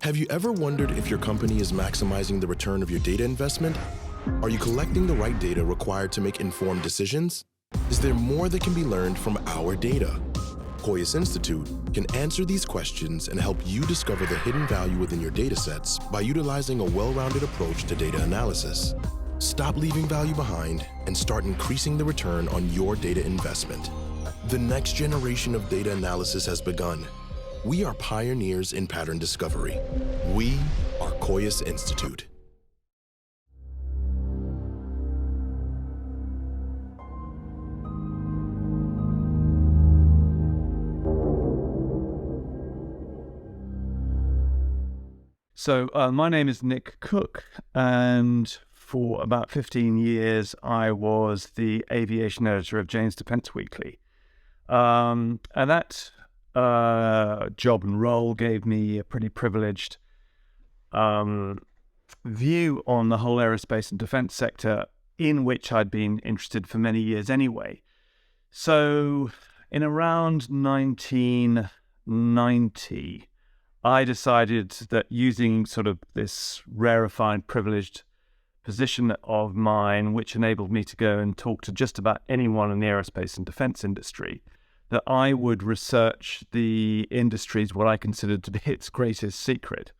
Have you ever wondered if your company is maximizing the return of your data investment? Are you collecting the right data required to make informed decisions? Is there more that can be learned from our data? Koyas Institute can answer these questions and help you discover the hidden value within your datasets by utilizing a well-rounded approach to data analysis. Stop leaving value behind and start increasing the return on your data investment. The next generation of data analysis has begun. We are pioneers in pattern discovery. We are Koyas Institute. So my name is Nick Cook, and for about 15 years, I was the aviation editor of Jane's Defence Weekly. And that job and role gave me a pretty privileged view on the whole aerospace and defence sector, in which I'd been interested for many years anyway. So in around 1990, I decided that using sort of this rarefied, privileged position of mine, which enabled me to go and talk to just about anyone in the aerospace and defence industry, that I would research the industry's what I considered to be its greatest secret,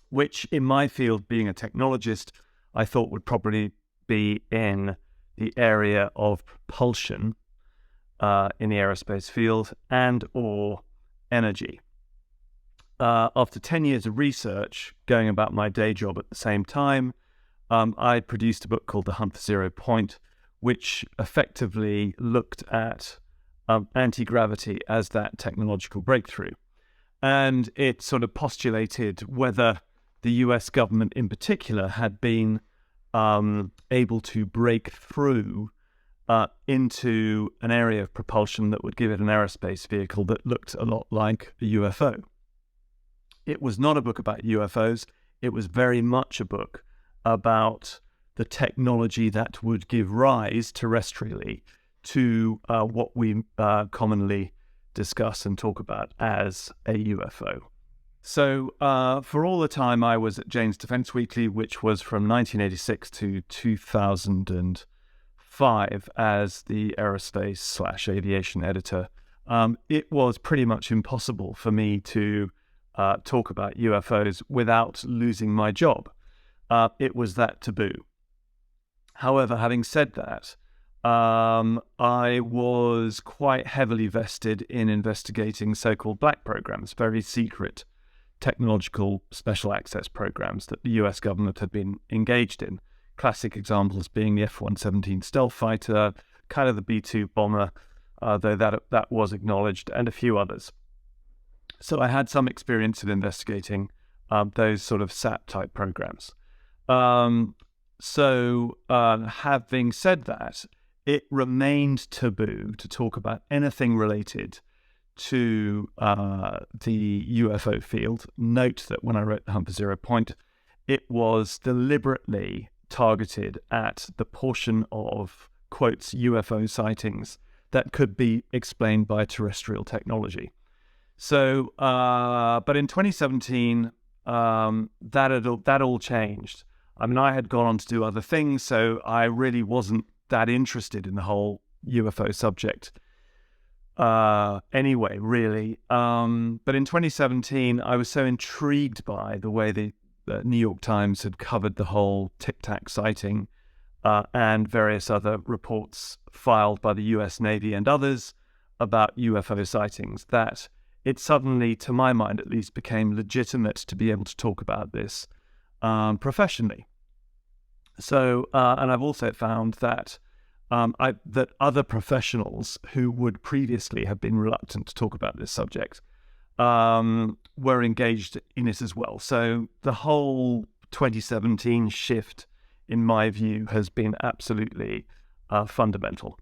which in my field, being a technologist, I thought would probably be in the area of propulsion in the aerospace field and or energy. After 10 years of research, going about my day job at the same time, I produced a book called The Hunt for Zero Point, which effectively looked at anti-gravity as that technological breakthrough. And it sort of postulated whether the US government in particular had been able to break through into an area of propulsion that would give it an aerospace vehicle that looked a lot like a UFO. It was not a book about UFOs. It was very much a book about the technology that would give rise terrestrially to what we commonly discuss and talk about as a UFO. So for all the time I was at Jane's Defence Weekly, which was from 1986 to 2005 as the aerospace/aviation editor, it was pretty much impossible for me to talk about UFOs without losing my job. It was that taboo. However, having said that, I was quite heavily vested in investigating so-called black programs, very secret technological special access programs that the US government had been engaged in. Classic examples being the F-117 stealth fighter, kind of the B-2 bomber, though that was acknowledged, and a few others. So I had some experience in investigating those sort of SAT-type programs. So having said that, it remained taboo to talk about anything related to the UFO field. Note that when I wrote The Hunt for Zero Point, it was deliberately targeted at the portion of, quotes, UFO sightings that could be explained by terrestrial technology. So, but in 2017, that all changed. I mean, I had gone on to do other things, so I really wasn't that interested in the whole UFO subject anyway, really. But in 2017, I was so intrigued by the way the New York Times had covered the whole Tic Tac sighting and various other reports filed by the US Navy and others about UFO sightings that it suddenly, to my mind at least, became legitimate to be able to talk about this professionally. So, and I've also found that that other professionals who would previously have been reluctant to talk about this subject were engaged in it as well. So the whole 2017 shift, in my view, has been absolutely fundamental.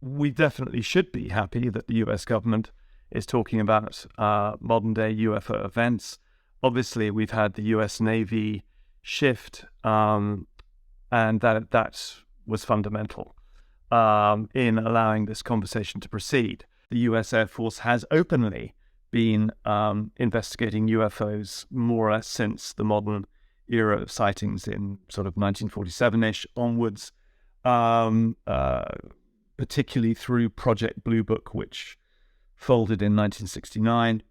We definitely should be happy that the US government is talking about modern-day UFO events. Obviously, we've had the US Navy shift, and that was fundamental in allowing this conversation to proceed. The US Air Force has openly been investigating UFOs more or less since the modern era of sightings in sort of 1947-ish onwards, particularly through Project Blue Book, which folded in 1969.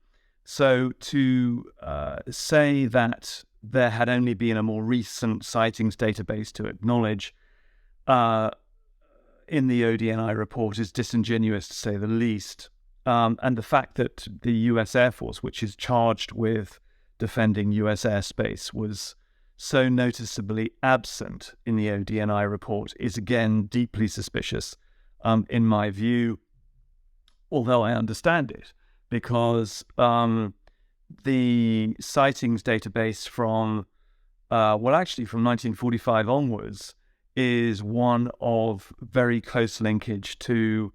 So to say that there had only been a more recent sightings database to acknowledge in the ODNI report is disingenuous, to say the least. And the fact that the US Air Force, which is charged with defending US airspace, was so noticeably absent in the ODNI report is again deeply suspicious, in my view, although I understand it, because the sightings database from 1945 onwards is one of very close linkage to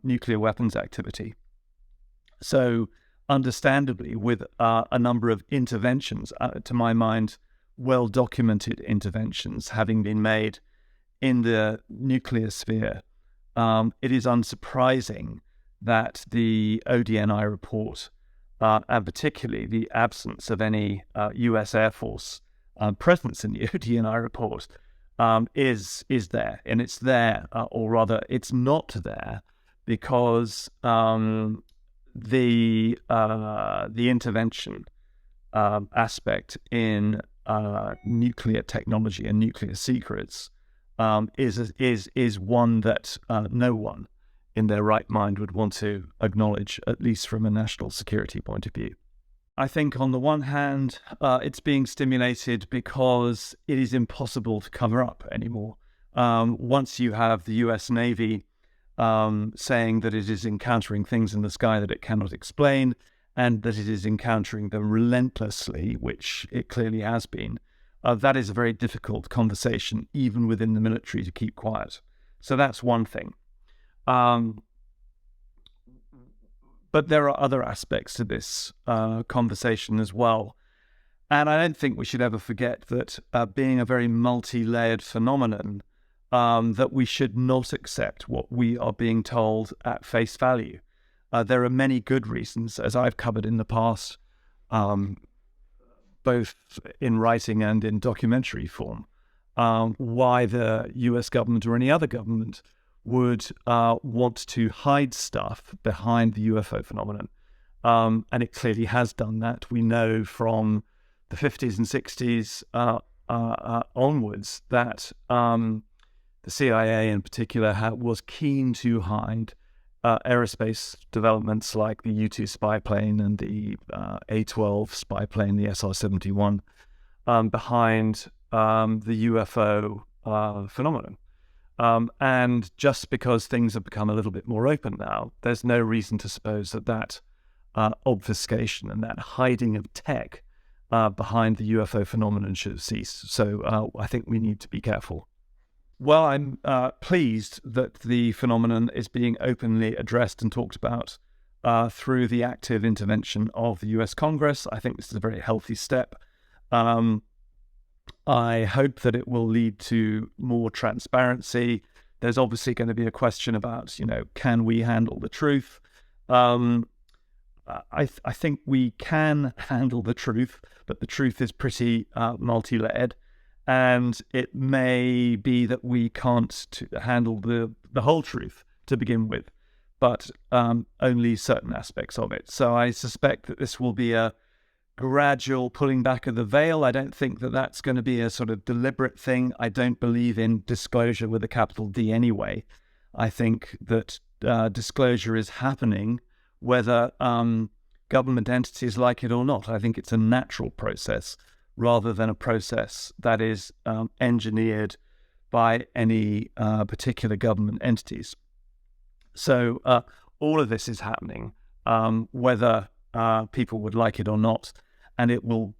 nuclear weapons activity. So understandably, with a number of interventions, to my mind, well-documented interventions having been made in the nuclear sphere, it is unsurprising that the ODNI report, and particularly the absence of any US Air Force presence in the ODNI report, is there. And it's there, or rather, it's not there, because the intervention aspect in nuclear technology and nuclear secrets is one that no one in their right mind would want to acknowledge, at least from a national security point of view. I think on the one hand, it's being stimulated because it is impossible to cover up anymore. Once you have the US Navy saying that it is encountering things in the sky that it cannot explain, and that it is encountering them relentlessly, which it clearly has been, that is a very difficult conversation, even within the military, to keep quiet. So that's one thing. But there are other aspects to this conversation as well. And I don't think we should ever forget that being a very multi-layered phenomenon, that we should not accept what we are being told at face value. There are many good reasons, as I've covered in the past, both in writing and in documentary form, why the US government or any other government would want to hide stuff behind the UFO phenomenon. And it clearly has done that. We know from the 50s and 60s onwards that the CIA in particular was keen to hide aerospace developments like the U-2 spy plane and the A-12 spy plane, the SR-71, behind the UFO phenomenon. And just because things have become a little bit more open now, there's no reason to suppose that obfuscation and that hiding of tech behind the UFO phenomenon should have ceased. So I think we need to be careful. Well, I'm pleased that the phenomenon is being openly addressed and talked about through the active intervention of the US Congress. I think this is a very healthy step. I hope that it will lead to more transparency. There's obviously going to be a question about, can we handle the truth? I think we can handle the truth, but the truth is pretty multi-layered. And it may be that we can't handle the whole truth to begin with, but only certain aspects of it. So I suspect that this will be a gradual pulling back of the veil. I don't think that that's going to be a sort of deliberate thing. I don't believe in disclosure with a capital D anyway. I think that disclosure is happening whether government entities like it or not. I think it's a natural process rather than a process that is engineered by any particular government entities. So all of this is happening, whether people would like it or not. And it will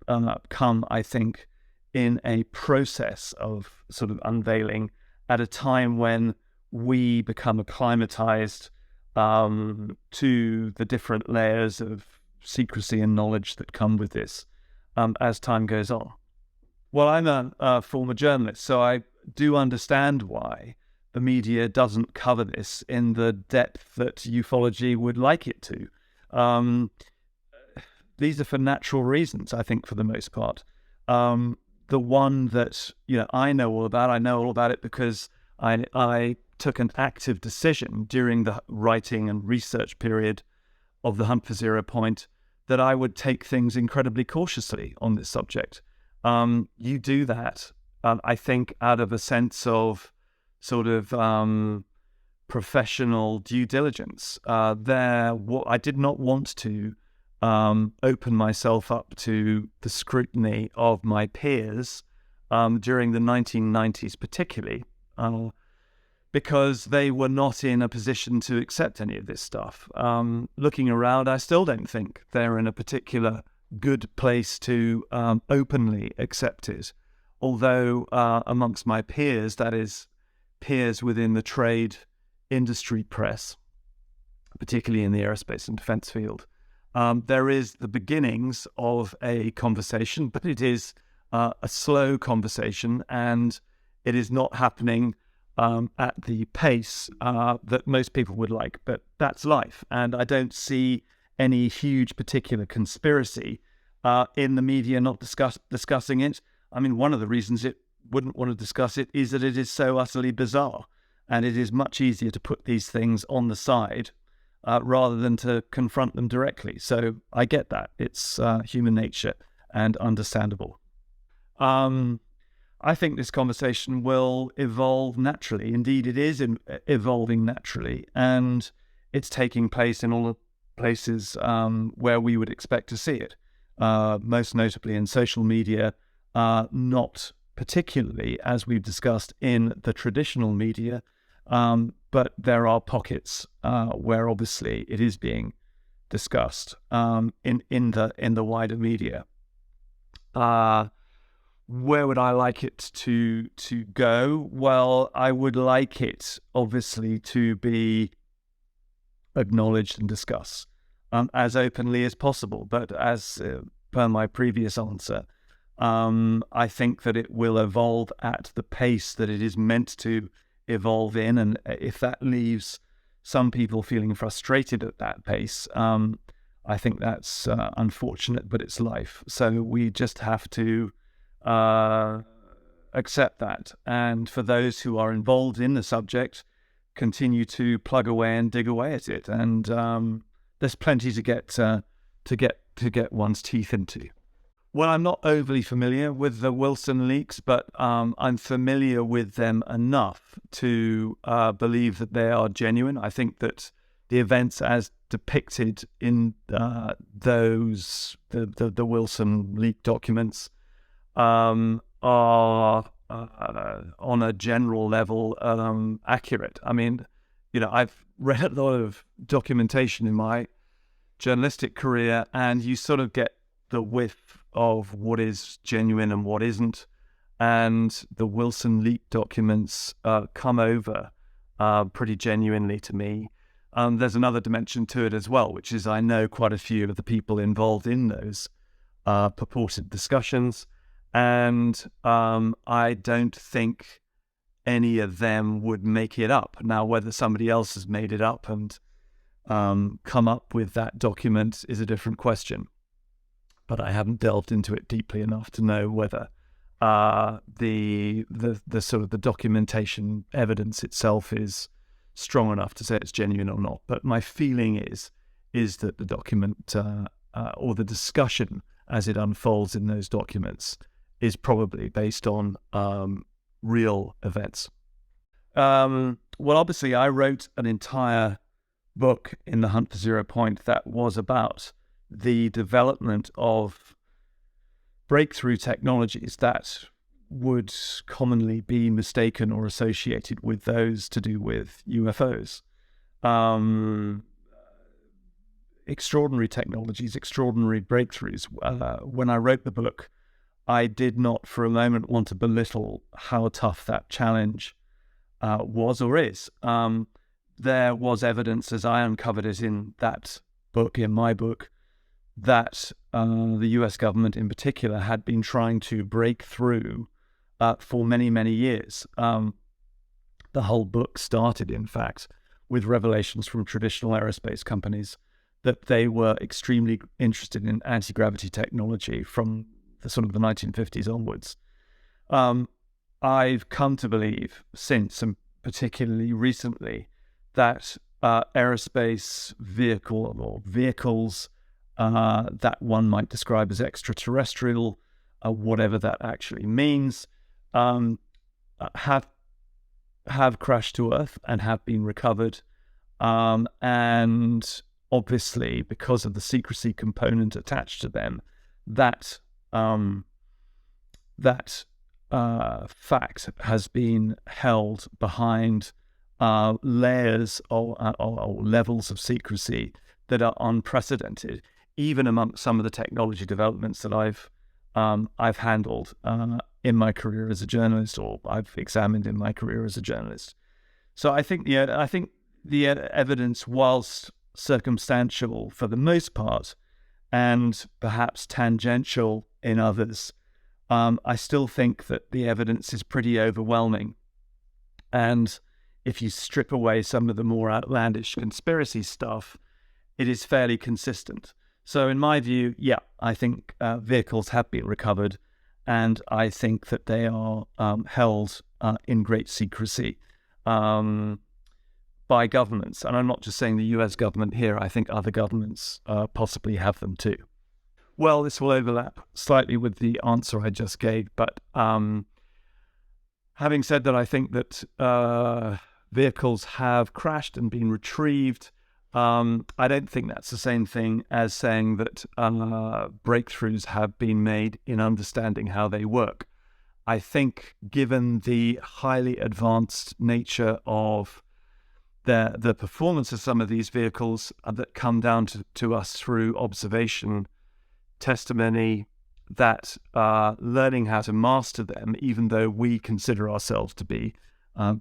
come, I think, in a process of sort of unveiling at a time when we become acclimatized to the different layers of secrecy and knowledge that come with this as time goes on. Well, I'm a former journalist, so I do understand why the media doesn't cover this in the depth that ufology would like it to. These are for natural reasons, I think, for the most part. The one that I know all about it because I took an active decision during the writing and research period of The Hunt for Zero Point that I would take things incredibly cautiously on this subject. You do that, I think, out of a sense of sort of professional due diligence. I did not want to open myself up to the scrutiny of my peers during the 1990s, particularly, because they were not in a position to accept any of this stuff. Looking around, I still don't think they're in a particular good place to openly accept it. Although amongst my peers, that is, peers within the trade industry press, particularly in the aerospace and defense field, there is the beginnings of a conversation, but it is a slow conversation, and it is not happening at the pace that most people would like. But that's life, and I don't see any huge particular conspiracy in the media not discussing it. I mean, one of the reasons it wouldn't want to discuss it is that it is so utterly bizarre, and it is much easier to put these things on the side rather than to confront them directly. So I get that. It's human nature and understandable. I think this conversation will evolve naturally. Indeed, it is evolving naturally, and it's taking place in all the places where we would expect to see it, most notably in social media, not particularly, as we've discussed, in the traditional media, but there are pockets where obviously it is being discussed in the wider media. Where would I like it to go? Well, I would like it obviously to be acknowledged and discussed as openly as possible. But as per my previous answer, I think that it will evolve at the pace that it is meant to evolve in, and if that leaves some people feeling frustrated at that pace, I think that's unfortunate, but it's life. So we just have to accept that, and for those who are involved in the subject, continue to plug away and dig away at it. And there's plenty to get one's teeth into. Well, I'm not overly familiar with the Wilson leaks, but I'm familiar with them enough to believe that they are genuine. I think that the events as depicted in the Wilson leak documents are on a general level accurate. I mean, I've read a lot of documentation in my journalistic career, and you sort of get the whiff of what is genuine and what isn't. And the Wilson leak documents come over pretty genuinely to me. There's another dimension to it as well, which is I know quite a few of the people involved in those purported discussions, and I don't think any of them would make it up. Now, whether somebody else has made it up and come up with that document is a different question. But I haven't delved into it deeply enough to know whether the sort of the documentation evidence itself is strong enough to say it's genuine or not. But my feeling is that the document or the discussion as it unfolds in those documents is probably based on real events. Well, obviously, I wrote an entire book in The Hunt for Zero Point that was about the development of breakthrough technologies that would commonly be mistaken or associated with those to do with UFOs. Extraordinary technologies, extraordinary breakthroughs. When I wrote the book, I did not for a moment want to belittle how tough that challenge was or is. There was evidence, as I uncovered it in that book, in my book, that the US government in particular had been trying to break through for many, many years. The whole book started, in fact, with revelations from traditional aerospace companies that they were extremely interested in anti-gravity technology from the sort of the 1950s onwards. I've come to believe since, and particularly recently, that aerospace vehicles that one might describe as extraterrestrial, whatever that actually means, have crashed to Earth and have been recovered. And obviously, because of the secrecy component attached to them, that fact has been held behind layers or levels of secrecy that are unprecedented, even amongst some of the technology developments that I've handled in my career as a journalist, or I've examined in my career as a journalist. So I think the evidence, whilst circumstantial for the most part, and perhaps tangential in others, I still think that the evidence is pretty overwhelming. And if you strip away some of the more outlandish conspiracy stuff, it is fairly consistent. So in my view, yeah, I think vehicles have been recovered, and I think that they are held in great secrecy by governments. And I'm not just saying the US government here, I think other governments possibly have them too. Well, this will overlap slightly with the answer I just gave, but having said that, I think that vehicles have crashed and been retrieved. I don't think that's the same thing as saying that breakthroughs have been made in understanding how they work. I think, given the highly advanced nature of the performance of some of these vehicles that come down to us through observation, testimony, that learning how to master them, even though we consider ourselves to be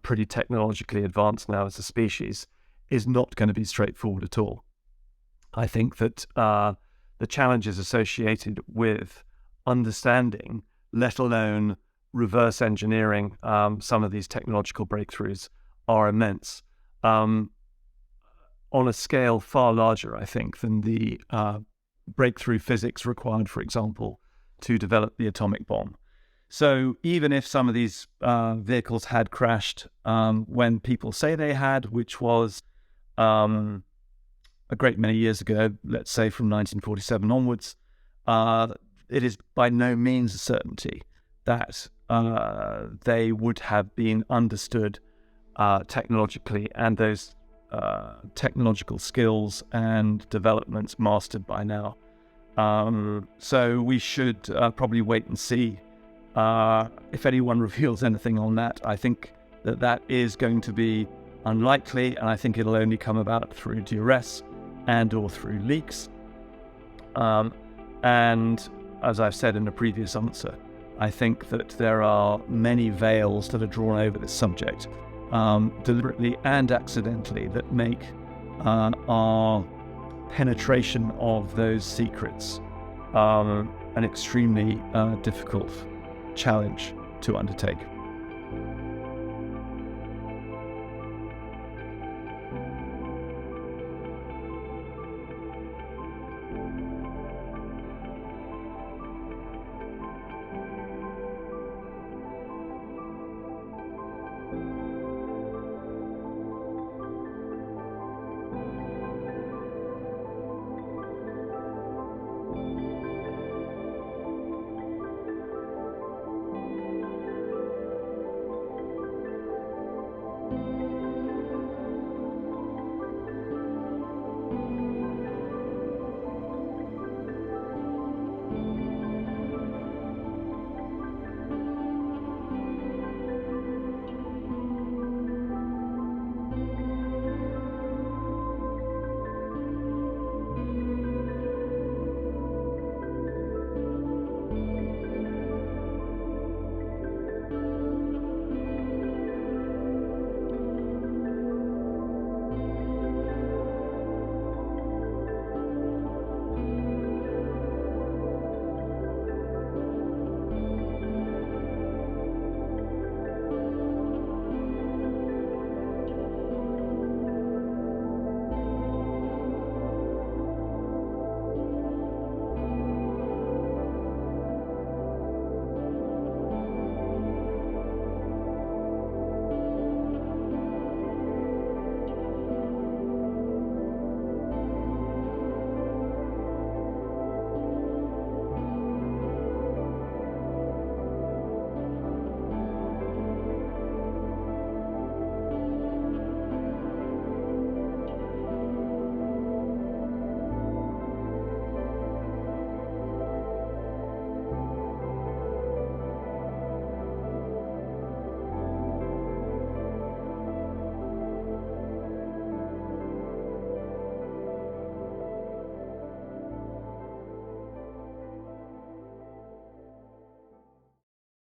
pretty technologically advanced now as a species, is not going to be straightforward at all. I think that the challenges associated with understanding, let alone reverse engineering some of these technological breakthroughs, are immense. On a scale far larger, I think, than the breakthrough physics required, for example, to develop the atomic bomb. So even if some of these vehicles had crashed when people say they had, which was a great many years ago, let's say from 1947 onwards, it is by no means a certainty that they would have been understood technologically, and those technological skills and developments mastered by now. So we should probably wait and see if anyone reveals anything on that. I think that is going to be unlikely, and I think it'll only come about through duress and or through leaks. And as I've said in a previous answer, I think that there are many veils that are drawn over this subject, deliberately and accidentally, that make our penetration of those secrets an extremely difficult challenge to undertake.